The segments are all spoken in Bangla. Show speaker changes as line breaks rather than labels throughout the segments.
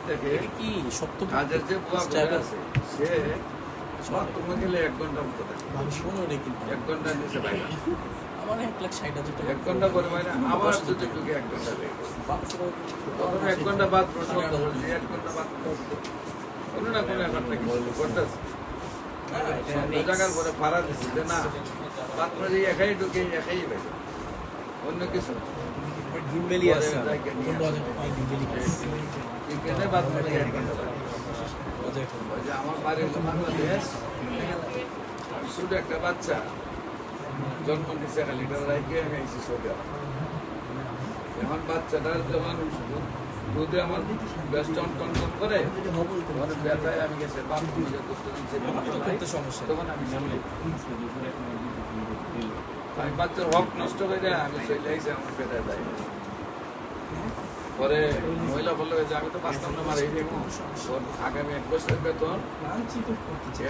থেকে
কি সপ্তম
কাজের যে বুয়া আছে সে বাথরুমে গেলে 1 ঘন্টা মতো থাকে।
ভালো শোনো রে কিন্তু
1 ঘন্টা নিচে বাইরে,
আমার 1,60,000 টাকা
1 ঘন্টা পরে বাইরে আবার যদি ঢুকে 1 ঘন্টা লেগে তখন 1 ঘন্টা বাদ প্রশ্ন 1 ঘন্টা বাদ কোনো না কোনো একটা কিছু করতেছে। টাকার পরে ভাড়া দিচ্ছে যে না বাথরুমে একাই ঢুকে একাই বাইরে, অন্য কিছু
ডিমবেলি আছে 15,000 টাকা ডিমবেলি
এখানে বাথরুমে 1 ঘন্টা বাইরে। ওই যে আমার বাড়ির বাংলাদেশ, ছোট একটা বাচ্চা জন্ম দিচ্ছে খালি রাইকে আমি আইসি সৌদি আরব। এখন বাচ্চাটার যখন দুধে আমার ব্যাস্ট কন্ট্রোল করে তখন ব্যথায় আমি গেছে করতে
সমস্যা
তখন আমি সামনে আমি বাচ্চার হক নষ্ট করে দেয় আমি চলে আইসি আমার ব্যথায় দেয়। পরে মহিলা বললো যে আমি তো বাঁচতাম না মারি দেবো আগামী 1 বছরের বেতন,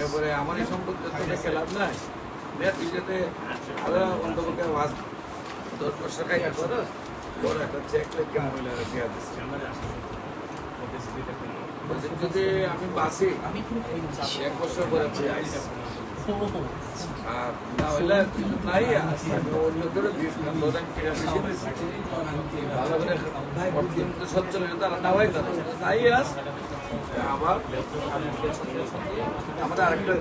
এরপরে আমার এই সম্পত্তি খেলাপ নাই তুই যাতে আরো অন্তপক্ষে 10 বছর খাইয়া করো তোর একটা চেক লেখা মহিলারা দেওয়া দিচ্ছে। যদি আমি বাঁচি 1 বছর পরে ফিরে আইসি, আর না হইলে নাই আমি অন্য করে দিস না তোর আমি ভালো করে সচ্ছল তারা নাওয়াই তারা নাই আস আবার আমাদের আরেকটা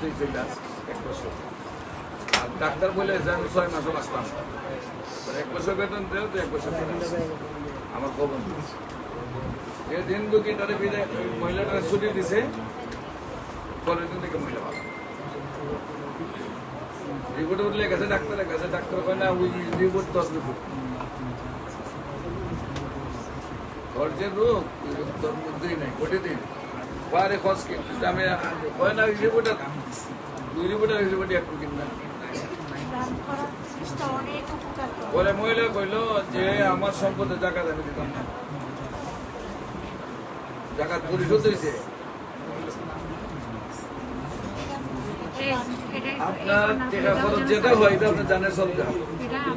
তুই চলে আস 1 বছর। আর ডাক্তার বলে যে আমি 6 মাসও বাঁচলাম, 1 বছর বেতন দেও তো 1 বছর আমার খবর যে দিন দুঃখী তারা বিদায় মহিলাটা ছুটি দিছে পরের দিন থেকে মহিলা ভালো রিপোর্ট উঠলে গেছে ডাক্তারের কাছে, ডাক্তার কয় না ওই রিপোর্ট তো আসলে তোর যে রোগ ওই রোগ তোর মধ্যেই নাই ঘটে দিন পারে খস কিন্তু আমি কয় না রিপোর্ট দুই রিপোর্টার রিপোর্ট একটু কিনবেন। পরে মহিলা কইল যে আমার সম্পদের জাকাত আমি দিতাম না, জাকাত পরিশোধ হয়েছে। আপনার টাকা খরচ যেটা হয় এটা আপনি জানেন সব